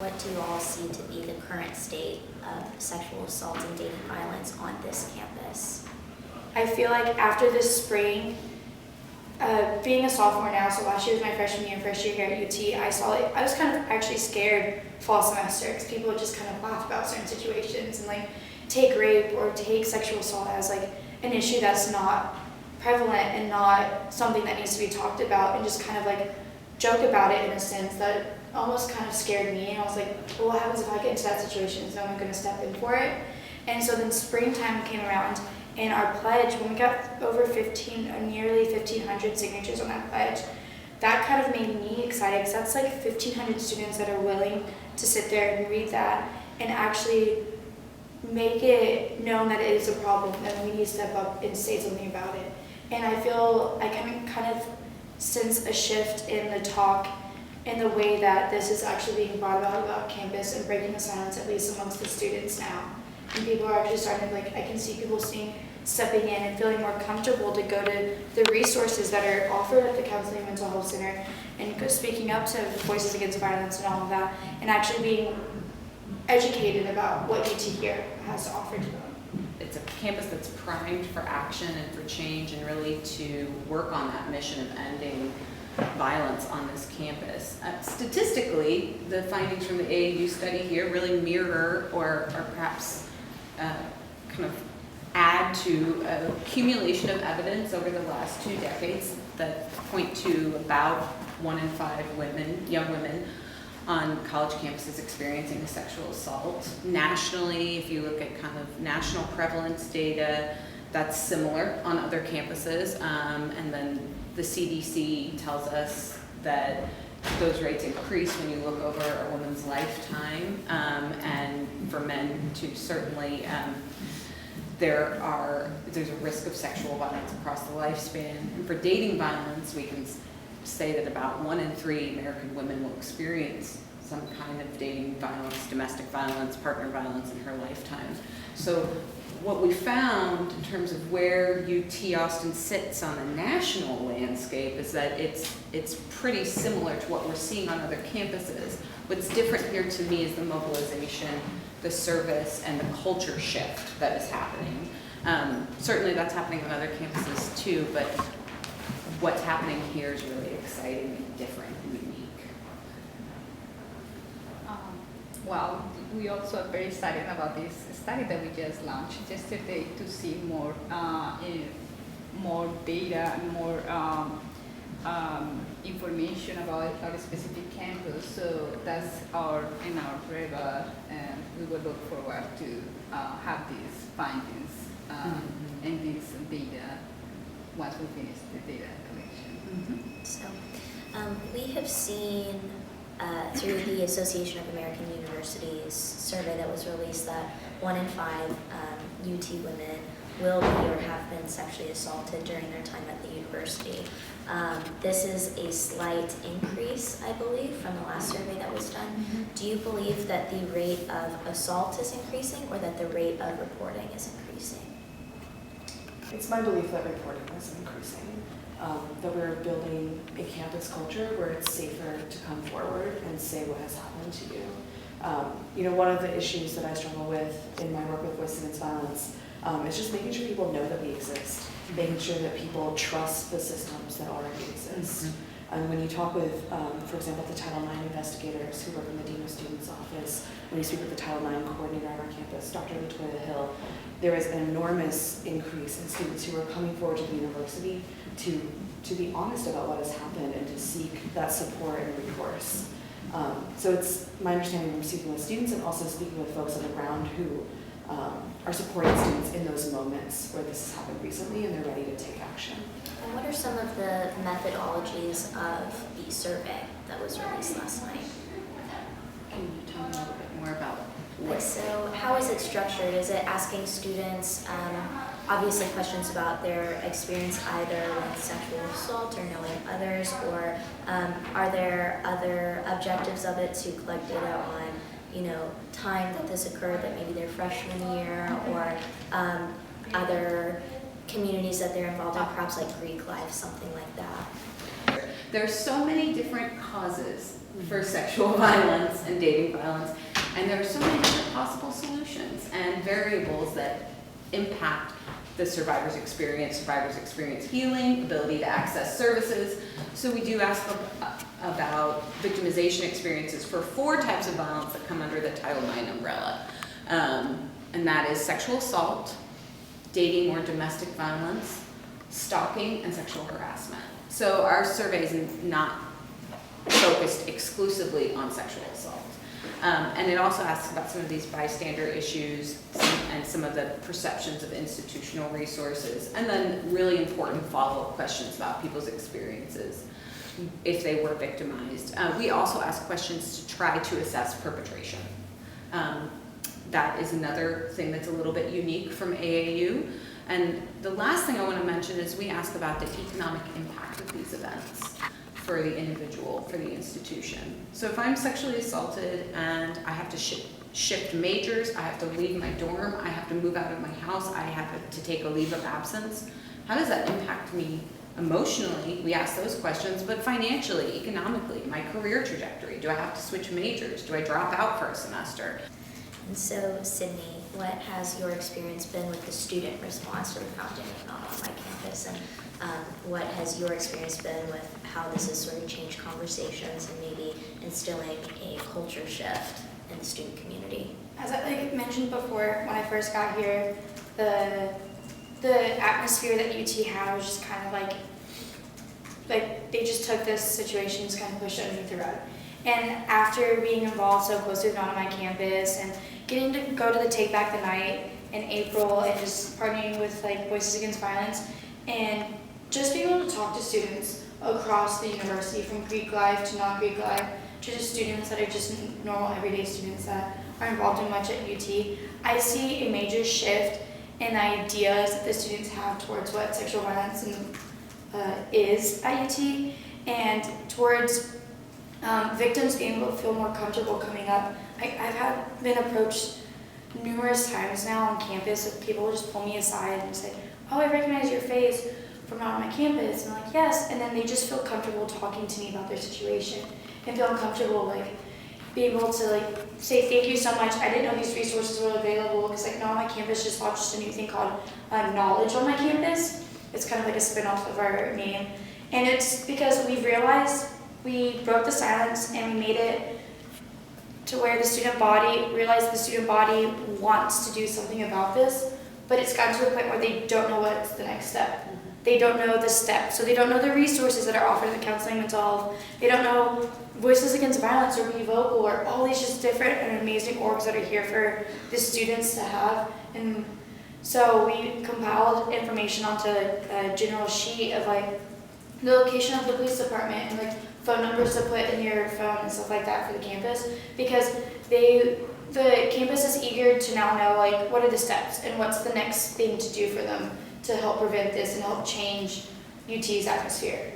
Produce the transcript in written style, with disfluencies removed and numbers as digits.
What do you all see to be the current state of sexual assault and dating violence on this campus? I feel like after this spring, being a sophomore now, so last year was my freshman year, first year here at UT, I was kind of actually scared fall semester because people would just kind of laugh about certain situations and like take rape or take sexual assault as like an issue that's not prevalent and not something that needs to be talked about, and just kind of like joke about it in a sense that almost kind of scared me. And I was like, well, what happens if I get into that situation? Is no one going to step in for it? And so then springtime came around, and our pledge, when we got over nearly 1,500 signatures on that pledge, that kind of made me excited, because that's like 1,500 students that are willing to sit there and read that and actually make it known that it is a problem, and we need to step up and say something about it. And I feel I can kind of sense a shift in the talk and the way that this is actually being brought about campus and breaking the silence, at least amongst the students now. And people are actually starting to, like, I can see people stepping in and feeling more comfortable to go to the resources that are offered at the Counseling and Mental Health Center and speaking up to Voices Against Violence and all of that, and actually being educated about what UT here has to offer to them. It's a campus that's primed for action and for change, and really to work on that mission of ending violence on this campus. Statistically, the findings from the AAU study here really mirror or perhaps kind of add to a accumulation of evidence over the last 2 decades that point to about 1 in 5 women, young women, on college campuses experiencing a sexual assault. Nationally, if you look at kind of national prevalence data, that's similar on other campuses, and then the CDC tells us that those rates increase when you look over a woman's lifetime, and for men too, certainly. There's a risk of sexual violence across the lifespan. And for dating violence, we can say that about 1 in 3 American women will experience some kind of dating violence, domestic violence, partner violence in her lifetime. So what we found in terms of where UT Austin sits on the national landscape is that it's pretty similar to what we're seeing on other campuses. What's different here to me is the mobilization, the service, and the culture shift that is happening. Certainly that's happening on other campuses too, but what's happening here is really exciting and different and unique. Well, we also are very excited about this study that we just launched yesterday to see more data and more information about our specific campus. So that's in our radar, and we will look forward to have these findings and this data once we finish the data collection. So we have seen through the Association of American Universities survey that was released that 1 in 5 UT women will be or have been sexually assaulted during their time at the university. This is a slight increase, I believe, from the last survey that was done. Do you believe that the rate of assault is increasing, or that the rate of reporting is increasing? It's my belief that reporting is increasing. That we're building a campus culture where it's safer to come forward and say what has happened to you. One of the issues that I struggle with in my work with Voices Against Violence is just making sure people know that we exist, making sure that people trust the systems that already exist. And when you talk with, for example, the Title IX investigators who work in the Dean of Students office, when you speak with the Title IX coordinator on our campus, Dr. Latoya Hill, there is an enormous increase in students who are coming forward to the university to be honest about what has happened and to seek that support and recourse. So it's my understanding from speaking with students and also speaking with folks on the ground who are supporting students in those moments where this has happened recently and they're ready to take action. And what are some of the methodologies of the survey that was released last night? Can you tell me a little bit more about So how is it structured? Is it asking students, obviously questions about their experience either with sexual assault or knowing others, or are there other objectives of it to collect data on, time that this occurred, that maybe their freshman year, or other communities that they're involved in, perhaps like Greek life, something like that? There are so many different causes for sexual violence and dating violence, and there are so many different possible solutions and variables that impact the survivor's experience healing, ability to access services. So we do ask about victimization experiences for 4 types of violence that come under the Title IX umbrella. And that is sexual assault, dating or domestic violence, stalking, and sexual harassment. So our survey is not focused exclusively on sexual assault. And it also asks about some of these bystander issues and some of the perceptions of institutional resources, and then really important follow-up questions about people's experiences if they were victimized. We also ask questions to try to assess perpetration. That is another thing that's a little bit unique from AAU. And the last thing I want to mention is we ask about the economic impact of these events for the individual, for the institution. So if I'm sexually assaulted and I have to shift majors, I have to leave my dorm, I have to move out of my house, I have to take a leave of absence, how does that impact me emotionally? We ask those questions, but financially, economically, my career trajectory, do I have to switch majors? Do I drop out for a semester? And so, Sydney, what has your experience been with the student response to the founding of Not On My Campus, and what has your experience been with how this has sort of changed conversations and maybe instilling a culture shift in the student community? As I mentioned before, when I first got here, the atmosphere that UT had was just kind of like they just took this situation and just kind of pushed it underneath the rug. And after being involved so closely with Not On My Campus and getting to go to the Take Back the Night in April and just partnering with Voices Against Violence and just being able to talk to students across the university, from Greek life to non-Greek life, to just students that are just normal everyday students that are involved in much at UT, I see a major shift in the ideas that the students have towards what sexual violence is at UT, and towards victims being able to feel more comfortable coming up. I've been approached numerous times now on campus with people who just pull me aside and say, "Oh, I recognize your face from Not On My Campus." And I'm like, "Yes," and then they just feel comfortable talking to me about their situation and feel comfortable being able to say thank you so much. I didn't know these resources were available because Not On My Campus just launched a new thing called Knowledge on My Campus. It's kind of like a spin-off of our name, and it's because we've realized we broke the silence and we made it to where the student body realized the student body wants to do something about this, but it's gotten to the point where they don't know what's the next step. They don't know the steps, so they don't know the resources that are offered in the counseling mental health. They don't know Voices Against Violence or Be Vocal or all these just different and amazing orgs that are here for the students to have. And so we compiled information onto a general sheet of the location of the police department and phone numbers to put in your phone and stuff like that for the campus, because the campus is eager to now know what are the steps and what's the next thing to do for them to help prevent this and help change UT's atmosphere.